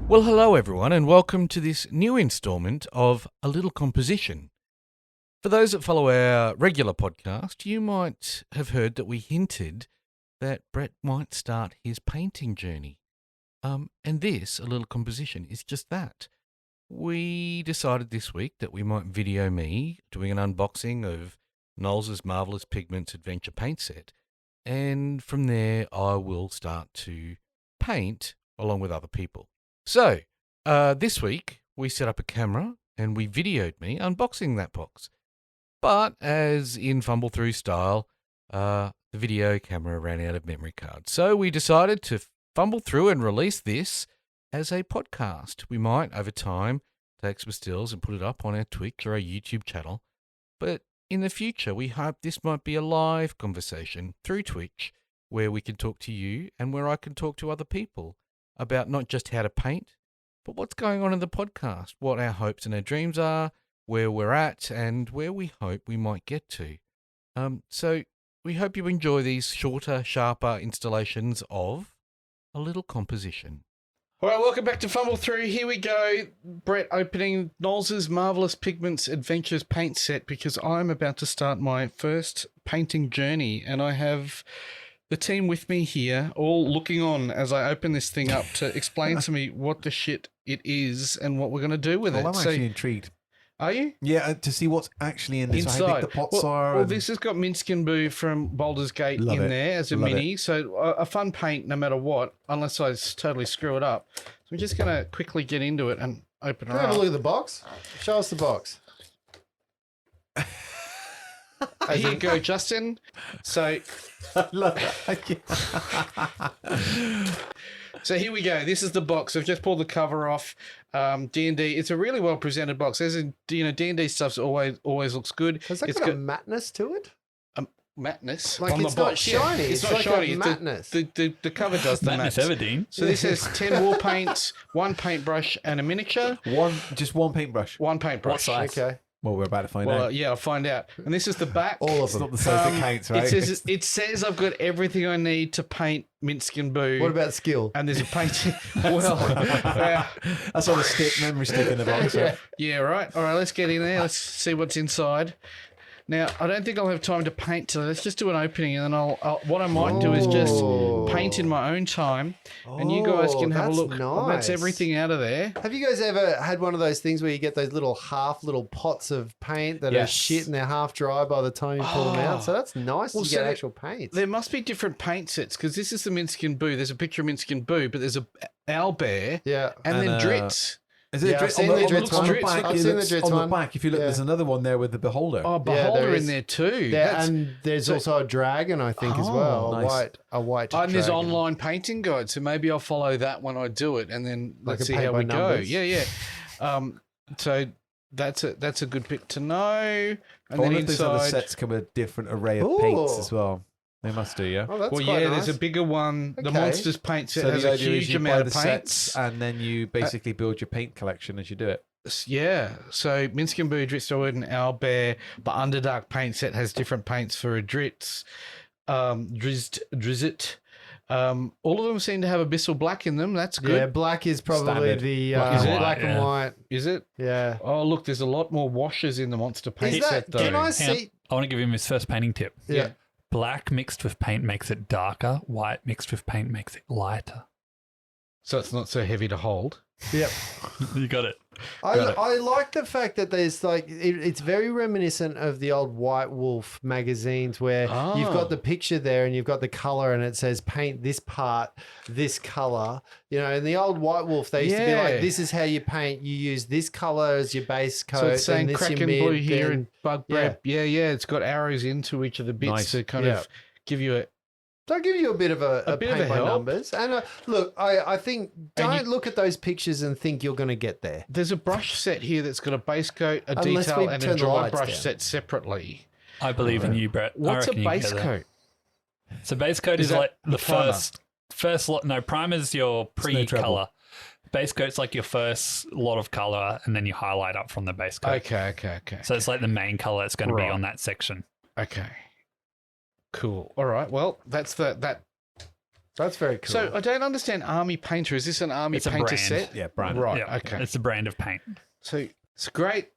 Well, hello everyone, and welcome to this new instalment of A Little Composition. For those that follow our regular podcast, you might have heard that we hinted that Brett might start his painting journey. And this, A Little Composition, is just that. We decided this week that we might video me doing an unboxing of Knowles' Marvellous Pigments Adventure paint set, and from there I will start to paint along with other people. So, this week we set up a camera and we videoed me unboxing that box. But as in Fumble Through style, the video camera ran out of memory cards. So we decided to fumble through and release this as a podcast. We might, over time, take some stills and put it up on our Twitch or our YouTube channel. But in the future, we hope this might be a live conversation through Twitch where we can talk to you and where I can talk to other people about not just how to paint, but what's going on in the podcast, what our hopes and our dreams are, where we're at, and where we hope we might get to. So we hope you enjoy these shorter, sharper installations of A Little Composition. All right, welcome back to Fumble Through. Here we go. Brett opening Knowles' Marvellous Pigments Adventures paint set because I'm about to start my first painting journey, and I have the team with me here, all looking on as I open this thing up to explain to me what the shit it is and what we're going to do with it. I'm actually intrigued. Are you? Yeah, to see what's actually in this. Inside. How big the pots are. Well, this has got Minsky and Boo from Baldur's Gate in there as a mini. So a fun paint no matter what, unless I totally screw it up. So I'm just going to quickly get into it and open it up. Have a look at the box. Show us the box. Here you go, Justin. So I love that. So here we go. This is the box. I've just pulled the cover off. D&D. It's a really well presented box. As in, D&D stuff always looks good. Has that got a matness to it? Matness. Like on it's the not box. shiny. Yeah, it's not like shiny. a matness. The cover does the Madness match. Everdeen. So this has 10 wall paints, one paintbrush, and a miniature. Just one paintbrush. One paintbrush. What size? Okay. Well, we're about to find out. Yeah, I'll find out. And this is the back. All of It's them. not the size that counts, right? It says I've got everything I need to paint Minsky and Boo. What about skill? And there's a painting. Well, That's on the memory stick in the box. Right? yeah, right. All right, let's get in there. Let's see what's inside. Now, I don't think I'll have time to paint today. Let's just do an opening, and then I'll what I might do is just paint in my own time, and you guys can have a look. Nice. That's everything out of there. Have you guys ever had one of those things where you get those little pots of paint that are shit and they're half dry by the time you pull them out? So that's nice to get actual paint. There must be different paint sets because this is the Minsky and Boo. There's a picture of Minsky and Boo, but there's a owlbear and then Dritz. Is it I've seen the Dritz one. I've seen the Dritz one. On the back, if you look, there's another one there with the beholder. Oh, beholder in there too. And there's also a dragon, I think, as well. Nice. A white and there's dragon. online painting guide, so maybe I'll follow that when I do it, and then Like let's a see paint how by we numbers. go. Yeah. So that's a good bit to know. And I then wonder if those other inside, sets come with a different array of paints as well. They must do, yeah. Oh, that's well, quite yeah, nice. there's a bigger one. The Okay. Monsters paint set So has the a idea is huge you buy amount the of paints. sets and then you basically build your paint collection as you do it. Yeah, so Minsky and Boo, Dritz, and Owlbear. The Underdark paint set has different paints for a Dritz, Drizzit. All of them seem to have Abyssal Black in them. That's good. Yeah, black is probably Standard. the Black and white. Is it? Yeah. Oh, look, there's a lot more washes in the monster paint Is set, that? though. Can I Hang on. see? I want to give him his first painting tip. Yeah. Black mixed with paint makes it darker. White mixed with paint makes it lighter. So it's not so heavy to hold. Yep. You got it. I like the fact that there's it's very reminiscent of the old White Wolf magazines where you've got the picture there and you've got the color and it says paint this part this color. You know, in the old White Wolf they used to be like, this is how you paint. You use this color as your base coat. So it's saying and this Kraken your mid, Blue here then- and Bug Breath. Yeah, it's got arrows into each of the bits Nice. to kind of give you a... They'll give you a bit of a bit of paint a by help. numbers. And look, I think don't look at those pictures and think you're going to get there. There's a brush set here that's got a base coat, a Unless detail, we and turn a the dry lights brush down. set separately. I believe in you, Brett. What's I a reckon you can base get there. coat? So base coat Is is that like the the primer? first lot. No, primer's your no trouble. pre-color. Base coat's like your first lot of color, and then you highlight up from the base coat. Okay. So it's like the main color that's going to be Right. on that section. Okay. Cool. All right. Well, that's that That's very cool. So I don't understand Army Painter. Is this an Army It's a Painter brand. set? Yeah, brand. Right. Yeah, Okay. It's a brand of paint. So it's a great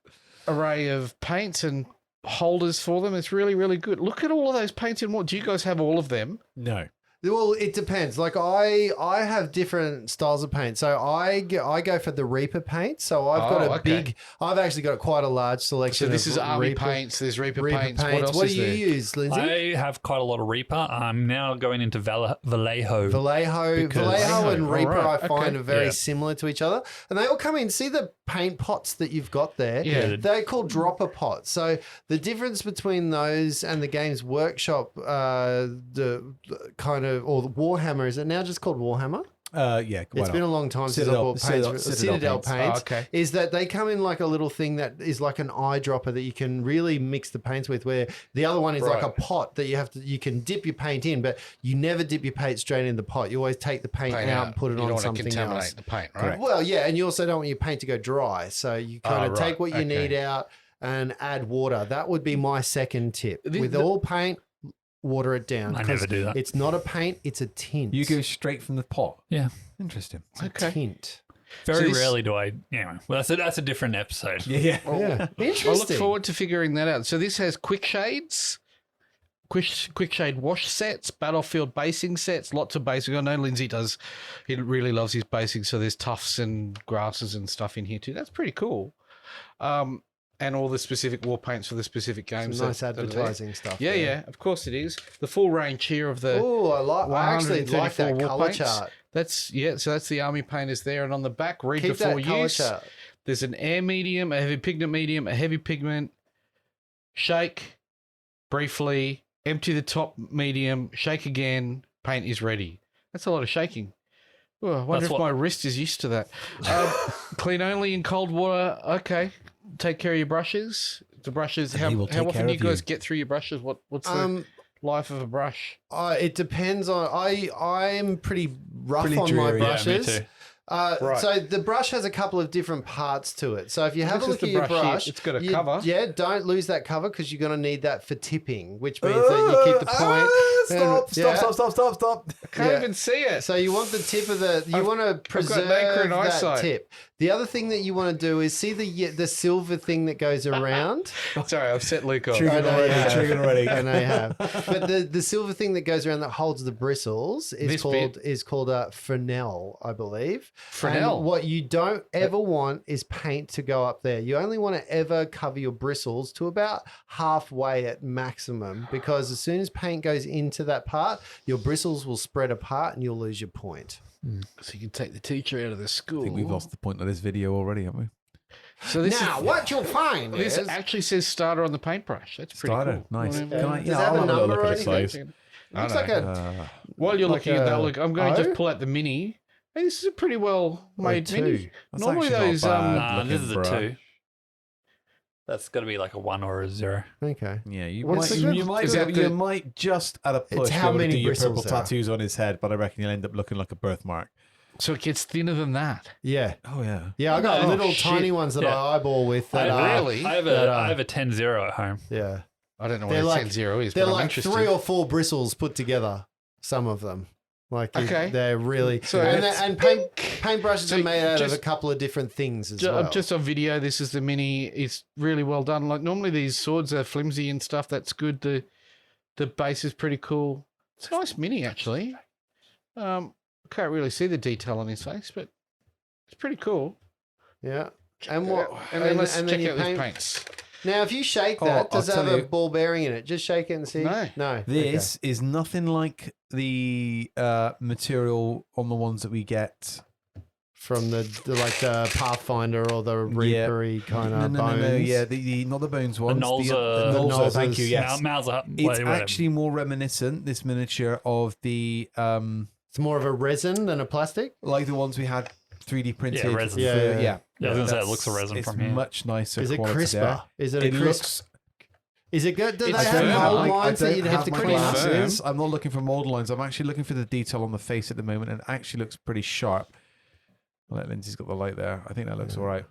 array of paints and holders for them. It's really, really good. Look at all of those paints and what. Do you guys have all of them? No. Well, it depends. Like I have different styles of paint. So I go for the Reaper paint. So I've got a okay. big. I've actually got quite a large selection. So this of is Army Reaper, paints. There's Reaper, Reaper paints. paints. What else What is do you there? use, Lindsay? I have quite a lot of Reaper. I'm now going into Vallejo. Vallejo and All Reaper, right, I find, okay. are very Yeah. similar to each other, and they all come in. See the paint pots that you've got there? Yeah. They're called dropper pots. So the difference between those and the Games Workshop, the kind of, or the Warhammer, is it now just called Warhammer? Yeah. It's been a long time since I bought paints. Citadel paints. Oh, okay. Is that they come in like a little thing that is like an eyedropper that you can really mix the paints with, where the other one is like a Right. pot that you can dip your paint in, but you never dip your paint straight in the pot. You always take the paint out and put it you on don't want to something contaminate else. the paint, right? Correct. Well, yeah, and you also don't want your paint to go dry, so you kind of right, take what you okay. need out and add water. That would be my second tip. With the- all paint, water it down. I never 'cause do that. It's not a paint; it's a tint. You go straight from the pot. Yeah. Interesting. It's a Okay. tint. Very this- rarely do I. Anyway, well, that's a different episode. Yeah. Yeah, I interesting. look forward to figuring that out. So this has quick shades, quick shade wash sets, battlefield basing sets, lots of basing. I know Lindsay does. He really loves his basing. So there's tufts and grasses and stuff in here too. That's pretty cool. And all the specific war paints for the specific Some games. nice that are there. advertising stuff. Yeah, there. yeah, of course it is. The full range here of the. Oh, I actually like that 134 war color paints. chart. So that's the Army painters there, and on the back, read Keep before that color use. chart. There's an air medium, a heavy pigment medium, a heavy pigment, shake, briefly, empty the top medium, shake again, paint is ready. That's a lot of shaking. Oh, I wonder That's if what- my wrist is used to that. Clean only in cold water. Okay. Take care of your brushes. The brushes, And how he will take often care do you of guys you. get through your brushes? What's the life of a brush? It depends on. I'm pretty rough Pretty on my dreary. Yeah, me brushes. too. Right. So the brush has a couple of different parts to it. So if you have This a is look the at your brush here. brush, It's got a you- cover. Yeah, don't lose that cover because you're going to need that for tipping, which means that you keep the point. Stop. I can't Yeah. even see it. So you want the tip of the. You want to preserve nacre that eyesight. tip. The other thing that you want to do is see the silver thing that goes around. Sorry, I've set Luke off. I know you have. Triggered already. I know you have. But the silver thing that goes around that holds the bristles This bit? is called a Fresnel, I believe. Fresnel? And what you don't ever want is paint to go up there. You only want to ever cover your bristles to about halfway at maximum, because as soon as paint goes into that part, your bristles will spread apart and you'll lose your point. So you can take the teacher out of the school. I think we've lost the point of this video already, haven't we? So this Now, is, what you'll find this is actually says starter on the paintbrush. That's pretty Starter, cool. nice. Well, Can I, Does yeah, it have I'll a have a little number look or at its anything? size. looks like a While you're like looking at that, a look, I'm going to O? just pull out the mini. Hey, this is a pretty well made two. mini. That's Normally actually not those bad. Nah, this looking is a for 2. That's got to be like a 1 or a 0. okay. Yeah, you What's might, the you, good- might, is that you the- might just at a push how be able to many do your purple bristles there are. tattoos on his head, but I reckon you'll end up looking like a birthmark. So it gets thinner than that. Yeah. Oh yeah. Yeah, I got Oh, little shit. tiny ones that Yeah. I eyeball with that are really? I have that I have a 10-0 at home. yeah. I don't know what They're a like- 10-0 is, They're but I'm like interested. 3 or 4 bristles put together. Some of them. Like Okay. they're really So and, it's- paintbrushes So are made out of just- a couple of different things as well. Just on video, this is the mini. It's really well done. Like normally these swords are flimsy and stuff. That's good. The base is pretty cool. It's a nice mini actually. Can't really see the detail on his face, but it's pretty cool. Yeah. And what? And then let's and check you out his paint- paints. Now, if you shake Oh, that, does it I'll have tell a you- ball bearing in it? Just shake it and see. No. No. This is nothing like the material on the ones that we get. From the Pathfinder or the Reapery kind of bones. No. Yeah, the not the bones ones. Nolza- the Nolza, Nolzas. thank you. Yes, Mauser, it's actually more reminiscent. This miniature of the It's more of a resin than a plastic. like the ones we had 3D printed. Yeah, resin. Yeah, for- yeah. yeah. Yeah, I was gonna say, it That's- looks a resin it's from here. much nicer. Is it quality crisper? there. Is it It a crisp? looks. Is it good? Do they It's have firm. mold I lines that don't you'd have to my clean up? glasses. I'm not looking for mold lines. I'm actually looking for the detail on the face at the moment, and it actually looks pretty sharp. Well, Lindsay's got the light there. I think that looks all right.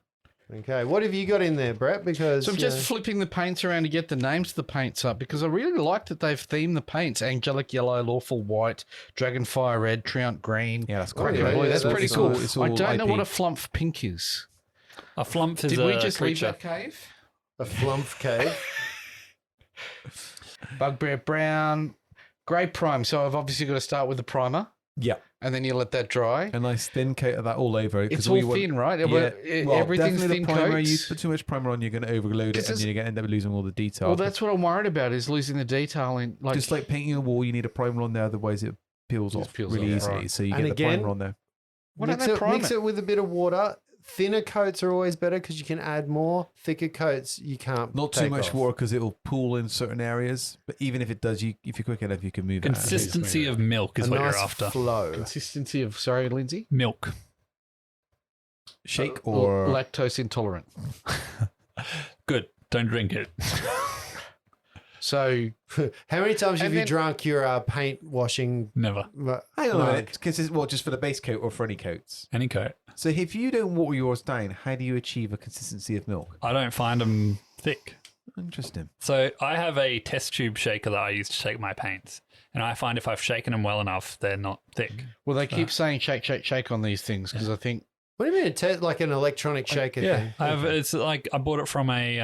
Okay, what have you got in there, Brett? Because So I'm just flipping the paints around to get the names of the paints up because I really like that they've themed the paints: angelic yellow, lawful white, dragonfire red, treant green. Yeah, that's quite Okay, good. Boy, that's yeah, pretty that's cool. nice. It's I all don't know IP. what a flump pink is. A flump is Did a we just leave creature. that cave? a flump cave. Bugbear brown, grey prime. So I've obviously got to start with the primer, Yeah, and then you let that dry. a nice thin coat of that all over. 'cause It's all all you want- thin, right? Yeah, well, Everything's definitely thin the primer. You coats. put too much primer on, you're going to overload it, 'Cause and it's- you're going to end up losing all the detail. Well, that's what I'm worried about is losing the detail in like. just like painting a wall. You need a primer on there, otherwise it peels Just off peels really off, easily. right. So you And get the again- primer on there. Why don't mix they it, prime mix it? it with a bit of water. Thinner coats are always better because you can add more. Thicker coats you can't. Not too take much off. water because it'll pool in certain areas. But even if it does, if you're quick enough, you can move it. Consistency of milk is A what nice you're after. flow. Consistency of Lindsay. Milk. Shake or Lactose intolerant. Good. Don't drink it. So How many times have And you then- drunk your paint washing? Never. hang on a Like- minute, because it's just for the base coat or for any coats. Any coat. So if you don't water yours down, how do you achieve a consistency of milk? I don't find them thick. Interesting. So I have a test tube shaker that I use to shake my paints. And I find if I've shaken them well enough, they're not thick. well, they keep saying shake, shake, shake on these things because I think What do you mean? Like an electronic shaker thing? I have. It's like I bought it from a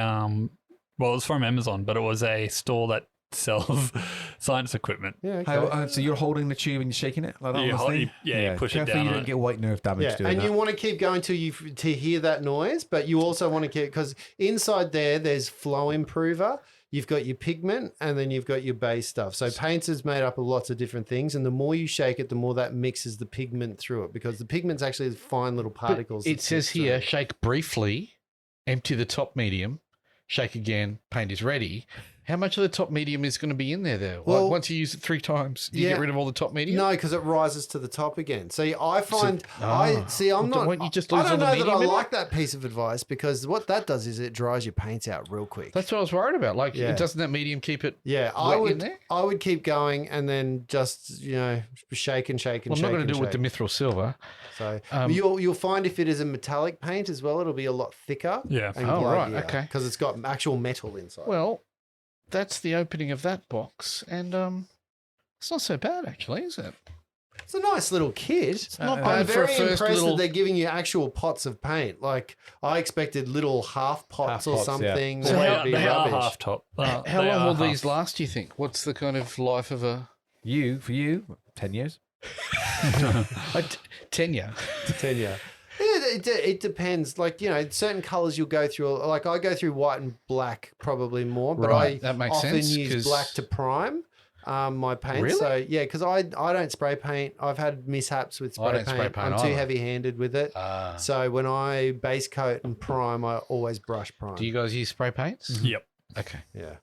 well, it was from Amazon, but it was a store that sells science equipment. Yeah. Okay. So you're holding the tube and you're shaking it like that? You on this hold- thing? you push it Careful down you on don't it. get white nerve damage Yeah, doing and that. you want to keep going till you to hear that noise, but you also want to keep because inside there's flow improver. You've got your pigment, and then you've got your base stuff. So paints is made up of lots of different things, and the more you shake it, the more that mixes the pigment through it because the pigment's actually fine little particles. it that says stick through here it. shake briefly, empty the top medium, shake again, paint is ready. How much of the top medium is going to be in there though? Well, like once you use it 3 times, you yeah. get rid of all the top medium? No, because it rises to the top again. See, I find I'm Well, not. won't you just I lose don't all the know that medium I in it? like that piece of advice because what that does is it dries your paints out real quick. That's what I was worried about. Like, Yeah. doesn't that medium keep it? Yeah, wet in there? I would keep going and then just shake and shake and Well, I'm shake. not going and to do it with the shake. mithril silver. So Um, you'll find if it is a metallic paint as well, it'll be a lot thicker. Yeah. And Oh, right, okay. Because it's got actual metal inside. Well, that's the opening of that box, and it's not so bad actually, is it? it's a nice little kit. It's not I'm bad for a very first impressed little- that they're giving you actual pots of paint. Like I expected little half pots Half or pots, yeah. something. So that they would are, be they are rubbish. half top. How They long are will half. these last? Do you think? What's the kind of life of a For you, 10 years. tenure? Tenure. It depends. Like, certain colors you'll go through. Like, I go through white and black probably more, but Right, I that makes often sense, use 'cause- black to prime my paint. Really? So, yeah, because I don't spray paint. I've had mishaps with I spray don't paint. spray paint I'm too either. heavy-handed with it. So when I base coat and prime, I always brush prime. Do you guys use spray paints? Yep. Okay. Yeah.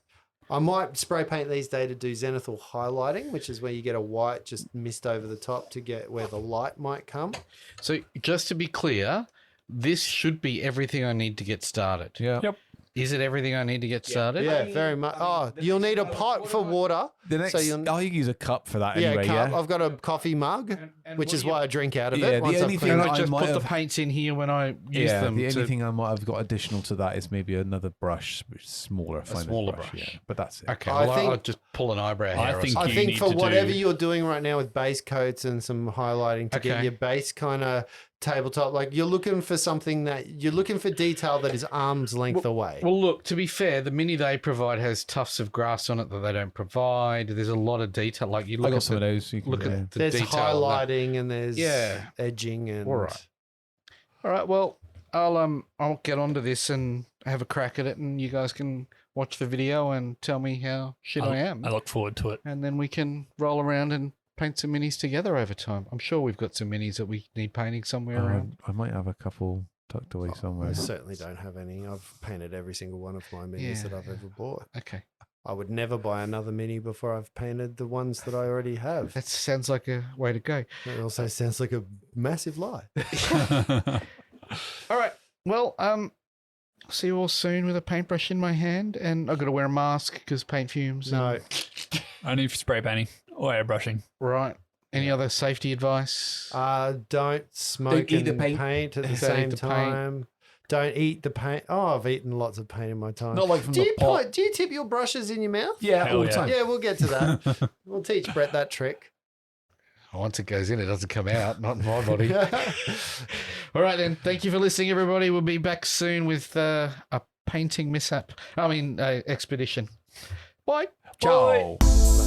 I might spray paint these days to do zenithal highlighting, which is where you get a white just mist over the top to get where the light might come. So just to be clear, this should be everything I need to get started. Yeah. Yep. Is it everything I need to get started? Yeah, very much. Oh, you'll need a pot for water. The next, So you'll- you use a cup for that Yeah, anyway, cup. yeah? I've got a coffee mug, which what is do you- why I drink out of Yeah, it. the Once I've only cleaned thing And it. I just might put the have- paints in here when I use them. the only to- thing I might have got additional to that is maybe another brush, which is smaller, finer smaller brush. brush. Yeah, but that's it. Okay, I well, think- I'll just pull an eyebrow I hair. or think something. I you think need for to whatever do- you're doing right now with base coats and some highlighting to get Okay. your base kind of tabletop, like you're looking for something you're looking for detail that is arm's length away. Well, look, to be fair, the mini they provide has tufts of grass on it that they don't provide. There's a lot of detail. Like you I look got at some the, of those. You can, look yeah. at the There's detail. on that. highlighting and there's Yeah. edging and All right. All right. Well, I'll get onto this and have a crack at it, and you guys can watch the video and tell me how shit I am, I look forward to it. and then we can roll around and paint some minis together over time. I'm sure we've got some minis that we need painting somewhere around. I might have a couple tucked away somewhere. I certainly don't have any. I've painted every single one of my minis Yeah. that I've ever bought. Okay, I would never buy another mini before I've painted the ones that I already have. that sounds like a way to go. It also sounds like a massive lie. All right. Well, see you all soon with a paintbrush in my hand, and I've got to wear a mask because paint fumes. No, Only for spray painting or airbrushing. Right. Any other safety advice? don't smoke eat the and paint. paint at the Don't same eat the paint. time. Don't eat the paint. Oh, I've eaten lots of paint in my time. Not like from do the you pot. do you tip your brushes in your mouth? Yeah, Hell all the yeah. time. Yeah, we'll get to that. We'll teach Brett that trick. Once it goes in, it doesn't come out. Not in my body. All right, then. Thank you for listening, everybody. We'll be back soon with a painting expedition. Bye. Ciao. Bye.